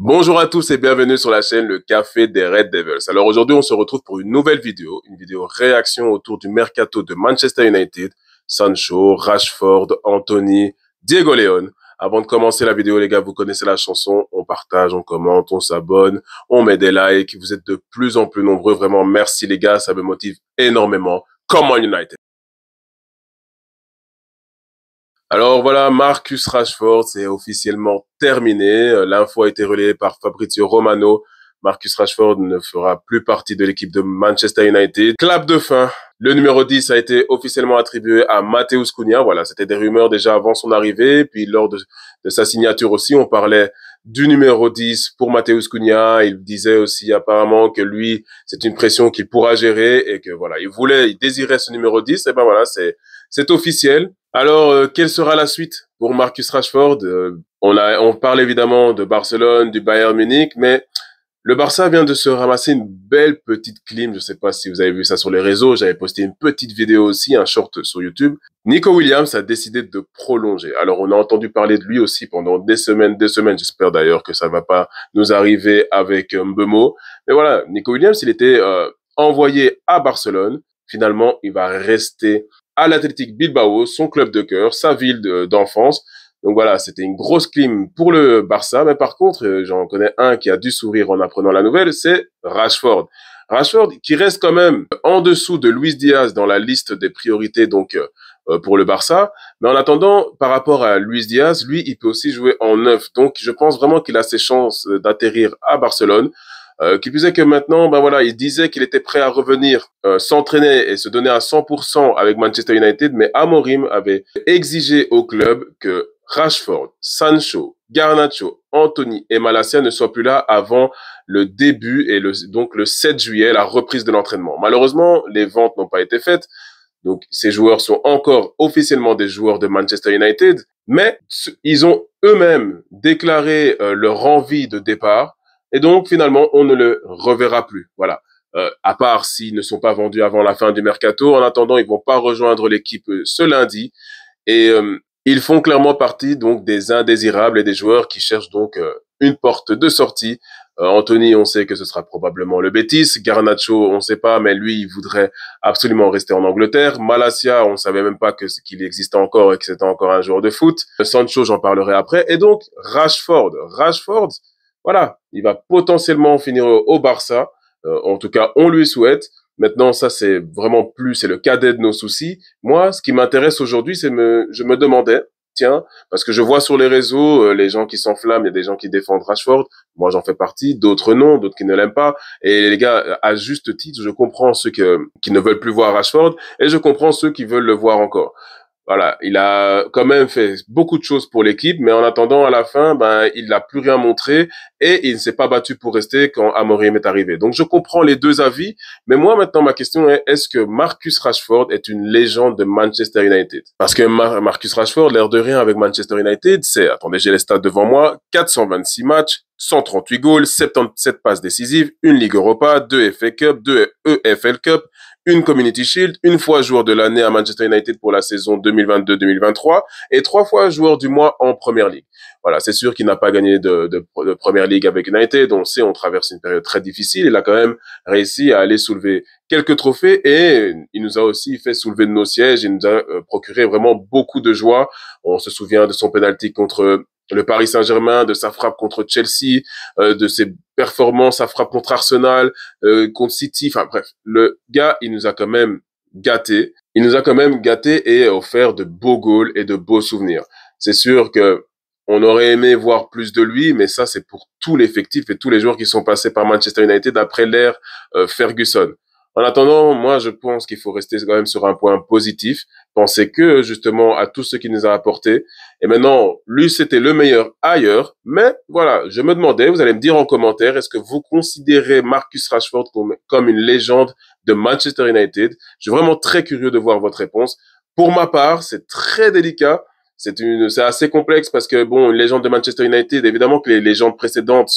Bonjour à tous et bienvenue sur la chaîne Le Café des Red Devils. Alors aujourd'hui, on se retrouve pour une nouvelle vidéo, une vidéo réaction autour du mercato de Manchester United, Sancho, Rashford, Anthony, Diego León. Avant de commencer la vidéo, les gars, vous connaissez la chanson, on partage, on commente, on s'abonne, on met des likes, vous êtes de plus en plus nombreux, vraiment merci les gars, ça me motive énormément. Come on United! Alors voilà, Marcus Rashford, c'est officiellement terminé. L'info a été relayée par Fabrizio Romano. Marcus Rashford ne fera plus partie de l'équipe de Manchester United. Clap de fin. Le numéro 10 a été officiellement attribué à Matheus Cunha. Voilà, c'était des rumeurs déjà avant son arrivée. Puis lors de sa signature aussi, on parlait du numéro 10 pour Matheus Cunha. Il disait aussi apparemment que lui, c'est une pression qu'il pourra gérer et que voilà, il désirait ce numéro 10. Et ben voilà, c'est officiel. Alors, quelle sera la suite pour Marcus Rashford? On parle évidemment de Barcelone, du Bayern Munich, mais le Barça vient de se ramasser une belle petite clim. Je sais pas si vous avez vu ça sur les réseaux. J'avais posté une petite vidéo aussi, un short sur YouTube. Nico Williams a décidé de prolonger. Alors, on a entendu parler de lui aussi pendant des semaines. J'espère d'ailleurs que ça va pas nous arriver avec Mbeumo. Mais voilà, Nico Williams, il était envoyé à Barcelone. Finalement, il va rester à l'Athletic Bilbao, son club de cœur, sa ville d'enfance. Donc voilà, c'était une grosse clim pour le Barça. Mais par contre, j'en connais un qui a dû sourire en apprenant la nouvelle, c'est Rashford. Rashford qui reste quand même en dessous de Luis Diaz dans la liste des priorités donc pour le Barça. Mais en attendant, par rapport à Luis Diaz, lui, il peut aussi jouer en neuf. Donc je pense vraiment qu'il a ses chances d'atterrir à Barcelone. Qui plus est que maintenant, ben voilà, il disait qu'il était prêt à revenir s'entraîner et se donner à 100% avec Manchester United, mais Amorim avait exigé au club que Rashford, Sancho, Garnacho, Anthony et Malacia ne soient plus là avant le début et donc le 7 juillet, la reprise de l'entraînement. Malheureusement, les ventes n'ont pas été faites. Donc, ces joueurs sont encore officiellement des joueurs de Manchester United, mais ils ont eux-mêmes déclaré leur envie de départ. Et donc, finalement, on ne le reverra plus. Voilà. À part s'ils ne sont pas vendus avant la fin du mercato. En attendant, ils vont pas rejoindre l'équipe ce lundi. Et ils font clairement partie donc des indésirables et des joueurs qui cherchent donc une porte de sortie. Anthony, on sait que ce sera probablement le Betis. Garnacho, on ne sait pas, mais lui, il voudrait absolument rester en Angleterre. Malacia, on savait même pas qu'il existait encore et que c'était encore un joueur de foot. Sancho, j'en parlerai après. Et donc, Rashford, voilà, il va potentiellement finir au Barça. En tout cas, on lui souhaite. Maintenant, ça, c'est le cadet de nos soucis. Moi, ce qui m'intéresse aujourd'hui, je me demandais, tiens, parce que je vois sur les réseaux, les gens qui s'enflamment, il y a des gens qui défendent Rashford. Moi, j'en fais partie, d'autres non, d'autres qui ne l'aiment pas. Et les gars, à juste titre, je comprends ceux qui ne veulent plus voir Rashford et je comprends ceux qui veulent le voir encore. Voilà, il a quand même fait beaucoup de choses pour l'équipe, mais en attendant, à la fin, ben, il n'a plus rien montré et il ne s'est pas battu pour rester quand Amorim est arrivé. Donc, je comprends les deux avis, mais moi, maintenant, ma question est-ce que Marcus Rashford est une légende de Manchester United? Parce que Marcus Rashford, l'air de rien avec Manchester United, attendez, j'ai les stats devant moi, 426 matchs, 138 goals, 77 passes décisives, une Ligue Europa, 2 FA Cup, 2 EFL Cup, une Community Shield, une fois joueur de l'année à Manchester United pour la saison 2022-2023 et 3 fois joueur du mois en Première Ligue. Voilà, c'est sûr qu'il n'a pas gagné de Première Ligue avec United. On le sait, on traverse une période très difficile. Il a quand même réussi à aller soulever quelques trophées et il nous a aussi fait soulever de nos sièges. Il nous a procuré vraiment beaucoup de joie. On se souvient de son penalty contre le Paris Saint-Germain, de sa frappe contre Chelsea, de ses performances à frappe contre Arsenal, contre City. Enfin bref, le gars, il nous a quand même gâtés. Il nous a quand même gâtés et offert de beaux goals et de beaux souvenirs. C'est sûr que on aurait aimé voir plus de lui, mais ça, c'est pour tout l'effectif et tous les joueurs qui sont passés par Manchester United après l'ère Ferguson. En attendant, moi, je pense qu'il faut rester quand même sur un point positif. Penser que, justement, à tout ce qu'il nous a apporté. Et maintenant, lui, c'était le meilleur ailleurs. Mais voilà, je me demandais, vous allez me dire en commentaire, est-ce que vous considérez Marcus Rashford comme une légende de Manchester United? Je suis vraiment très curieux de voir votre réponse. Pour ma part, c'est très délicat. C'est assez complexe parce que bon, une légende de Manchester United, évidemment que les légendes précédentes,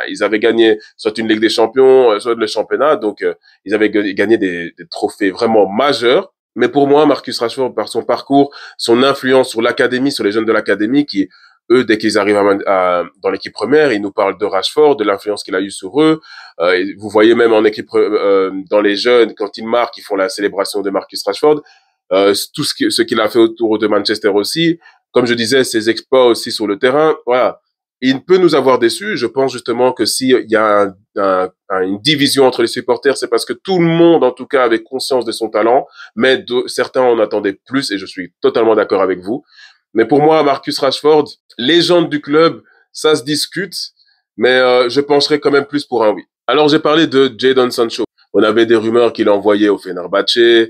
ils avaient gagné soit une Ligue des Champions, soit le championnat, donc ils avaient gagné des trophées vraiment majeurs. Mais pour moi, Marcus Rashford, par son parcours, son influence sur l'académie, sur les jeunes de l'académie, qui eux, dès qu'ils arrivent dans l'équipe première, ils nous parlent de Rashford, de l'influence qu'il a eue sur eux. Et vous voyez même en équipe, dans les jeunes, quand ils marquent, ils font la célébration de Marcus Rashford. Tout ce qu'il a fait autour de Manchester aussi. Comme je disais, ses exploits aussi sur le terrain. Voilà. Il peut nous avoir déçus. Je pense justement que s'il y a une division entre les supporters, c'est parce que tout le monde, en tout cas, avait conscience de son talent, mais certains en attendaient plus, et je suis totalement d'accord avec vous. Mais pour moi, Marcus Rashford, légende du club, ça se discute, mais je pencherais quand même plus pour un oui. Alors, j'ai parlé de Jadon Sancho. On avait des rumeurs qu'il envoyait au Fenerbahçe,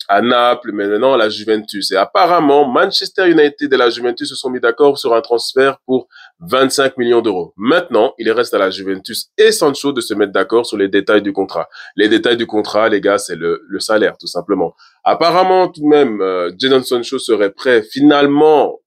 à Naples, mais maintenant à la Juventus. Et apparemment, Manchester United et la Juventus se sont mis d'accord sur un transfert pour 25 millions d'euros. Maintenant, il reste à la Juventus et Sancho de se mettre d'accord sur les détails du contrat. Les détails du contrat, les gars, c'est le salaire, tout simplement. Apparemment, tout de même, Jadon Sancho serait prêt finalement,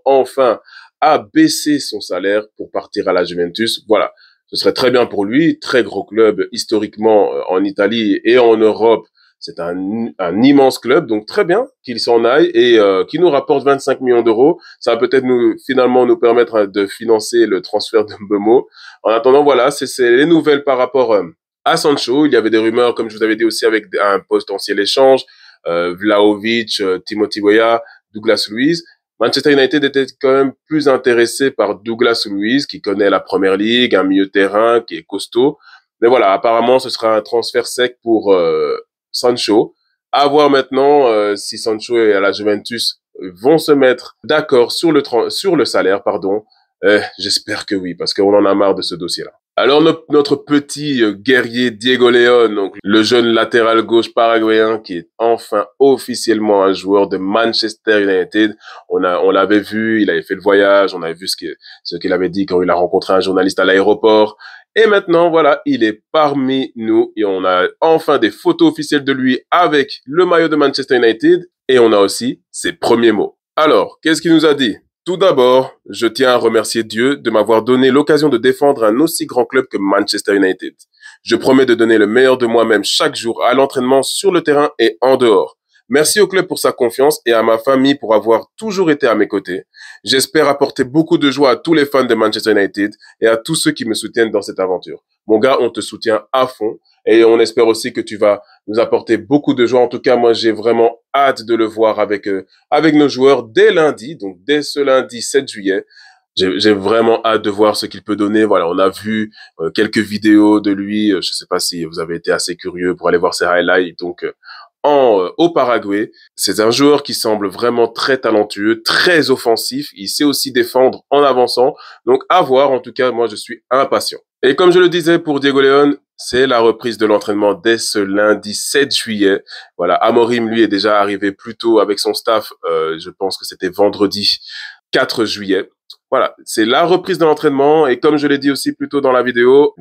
enfin, à baisser son salaire pour partir à la Juventus. Voilà. Ce serait très bien pour lui. Très gros club historiquement en Italie et en Europe. C'est un immense club, donc très bien qu'il s'en aille et qu'il nous rapporte 25 millions d'euros. Ça va peut-être finalement nous permettre de financer le transfert de Mbeumo. En attendant, voilà, c'est les nouvelles par rapport à Sancho. Il y avait des rumeurs, comme je vous avais dit aussi, avec un potentiel échange. Vlahovic, Timothy Weah, Douglas Luiz. Manchester United était quand même plus intéressé par Douglas Luiz, qui connaît la Première Ligue, un milieu de terrain qui est costaud. Mais voilà, apparemment, ce sera un transfert sec pour Sancho. À voir maintenant si Sancho et la Juventus vont se mettre d'accord sur le salaire, pardon. J'espère que oui, parce qu'on en a marre de ce dossier-là. Alors notre petit guerrier Diego León, donc le jeune latéral gauche paraguayen qui est enfin officiellement un joueur de Manchester United. On l'avait vu, il avait fait le voyage, on avait vu ce qu'il avait dit quand il a rencontré un journaliste à l'aéroport. Et maintenant, voilà, il est parmi nous et on a enfin des photos officielles de lui avec le maillot de Manchester United et on a aussi ses premiers mots. Alors, qu'est-ce qu'il nous a dit? Tout d'abord, je tiens à remercier Dieu de m'avoir donné l'occasion de défendre un aussi grand club que Manchester United. Je promets de donner le meilleur de moi-même chaque jour à l'entraînement, sur le terrain et en dehors. Merci au club pour sa confiance et à ma famille pour avoir toujours été à mes côtés. J'espère apporter beaucoup de joie à tous les fans de Manchester United et à tous ceux qui me soutiennent dans cette aventure. Mon gars, on te soutient à fond et on espère aussi que tu vas nous apporter beaucoup de joie. En tout cas, moi, j'ai vraiment hâte de le voir avec nos joueurs dès lundi, donc dès ce lundi 7 juillet. J'ai vraiment hâte de voir ce qu'il peut donner. Voilà, on a vu quelques vidéos de lui. Je sais pas si vous avez été assez curieux pour aller voir ses highlights. Donc, au Paraguay. C'est un joueur qui semble vraiment très talentueux, très offensif. Il sait aussi défendre en avançant. Donc, à voir. En tout cas, moi, je suis impatient. Et comme je le disais pour Diego León, c'est la reprise de l'entraînement dès ce lundi 7 juillet. Voilà, Amorim, lui, est déjà arrivé plus tôt avec son staff. Je pense que c'était vendredi 4 juillet. Voilà, c'est la reprise de l'entraînement et comme je l'ai dit aussi plus tôt dans la vidéo,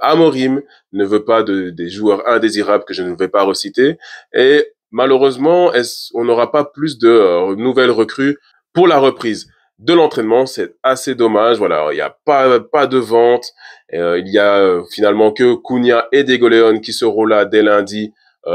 Amorim ne veut pas des joueurs indésirables que je ne vais pas reciter et malheureusement, on n'aura pas plus de nouvelles recrues pour la reprise de l'entraînement. C'est assez dommage. Voilà, il n'y a pas de vente. Il y a finalement que Cunha et Diego León qui seront là dès lundi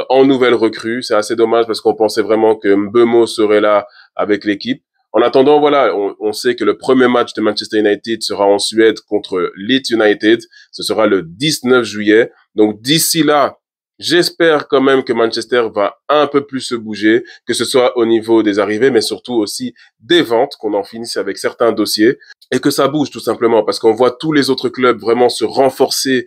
en nouvelles recrues. C'est assez dommage parce qu'on pensait vraiment que Mbeumo serait là avec l'équipe. En attendant, voilà, on sait que le premier match de Manchester United sera en Suède contre Leeds United. Ce sera le 19 juillet. Donc d'ici là, j'espère quand même que Manchester va un peu plus se bouger, que ce soit au niveau des arrivées, mais surtout aussi des ventes, qu'on en finisse avec certains dossiers et que ça bouge tout simplement parce qu'on voit tous les autres clubs vraiment se renforcer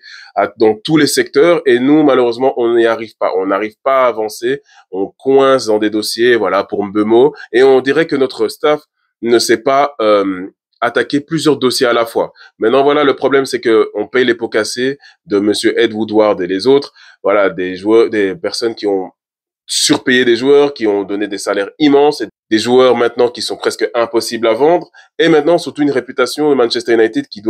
dans tous les secteurs et nous, malheureusement, on n'y arrive pas. On n'arrive pas à avancer. On coince dans des dossiers, voilà, pour Mbeumo et on dirait que notre staff ne sait pas attaquer plusieurs dossiers à la fois. Maintenant, voilà, le problème, c'est que on paye les pots cassés de monsieur Ed Woodward et les autres. Voilà, des joueurs, des personnes qui ont surpayé des joueurs, qui ont donné des salaires immenses, et des joueurs maintenant qui sont presque impossibles à vendre, et maintenant surtout une réputation de Manchester United qui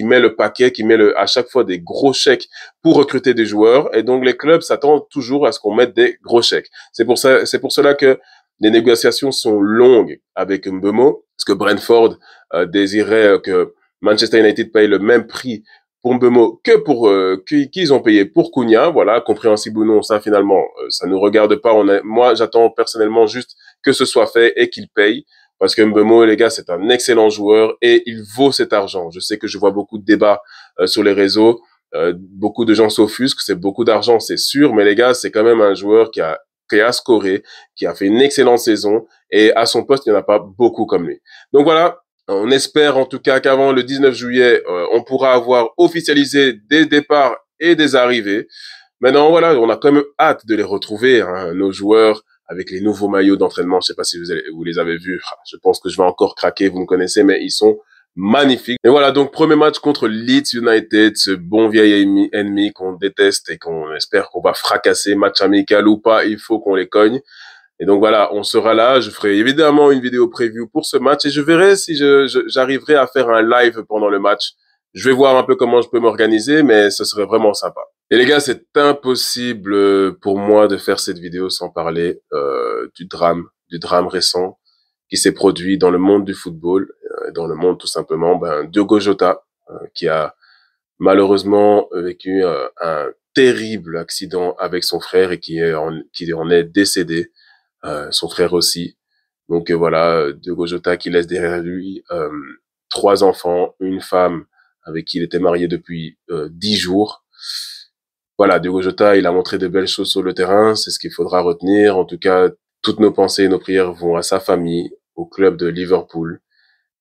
met le paquet, qui met à chaque fois des gros chèques pour recruter des joueurs, et donc les clubs s'attendent toujours à ce qu'on mette des gros chèques. C'est pour cela que les négociations sont longues avec Mbeumo, parce que Brentford désirait que Manchester United paye le même prix pour Mbeumo que pour qu'ils ont payé pour Cunha, voilà, compréhensible ou non, ça finalement ça nous regarde pas. Moi, j'attends personnellement juste que ce soit fait et qu'il paye parce que Mbeumo, les gars, c'est un excellent joueur et il vaut cet argent. Je sais que je vois beaucoup de débats sur les réseaux. Beaucoup de gens s'offusquent, c'est beaucoup d'argent, c'est sûr, mais les gars, c'est quand même un joueur qui a scoré, qui a fait une excellente saison, et à son poste, il n'y en a pas beaucoup comme lui. Donc voilà, on espère en tout cas qu'avant le 19 juillet, on pourra avoir officialisé des départs et des arrivées. Maintenant, voilà, on a quand même hâte de les retrouver, hein, nos joueurs, avec les nouveaux maillots d'entraînement. Je sais pas si vous les avez vus. Je pense que je vais encore craquer, vous me connaissez, mais ils sont magnifique. Et voilà, donc premier match contre Leeds United, ce bon vieil ennemi qu'on déteste et qu'on espère qu'on va fracasser, match amical ou pas, il faut qu'on les cogne. Et donc voilà, on sera là, je ferai évidemment une vidéo preview pour ce match et je verrai si j'arriverai à faire un live pendant le match. Je vais voir un peu comment je peux m'organiser, mais ce serait vraiment sympa. Et les gars, c'est impossible pour moi de faire cette vidéo sans parler du drame récent qui s'est produit dans le monde du football, dans le monde tout simplement, Diogo Jota, qui a malheureusement vécu un terrible accident avec son frère et qui en est décédé, son frère aussi. Donc voilà, Diogo Jota qui laisse derrière lui 3 enfants, une femme avec qui il était marié depuis 10 jours. Voilà, Diogo Jota, il a montré de belles choses sur le terrain, c'est ce qu'il faudra retenir. En tout cas, toutes nos pensées et nos prières vont à sa famille, au club de Liverpool,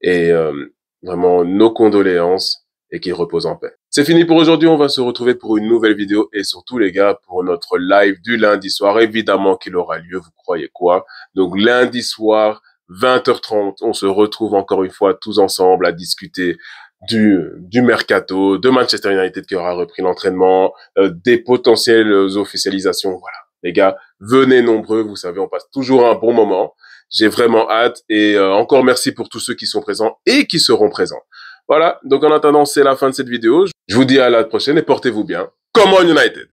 et vraiment nos condoléances et qu'il repose en paix. C'est fini pour aujourd'hui, on va se retrouver pour une nouvelle vidéo et surtout les gars pour notre live du lundi soir, évidemment qu'il aura lieu, vous croyez quoi? Donc lundi soir, 20h30, on se retrouve encore une fois tous ensemble à discuter du mercato, de Manchester United qui aura repris l'entraînement, des potentielles officialisations. Voilà, les gars, venez nombreux, vous savez, on passe toujours un bon moment. J'ai vraiment hâte et encore merci pour tous ceux qui sont présents et qui seront présents. Voilà, donc en attendant, c'est la fin de cette vidéo. Je vous dis à la prochaine et portez-vous bien. Come on United!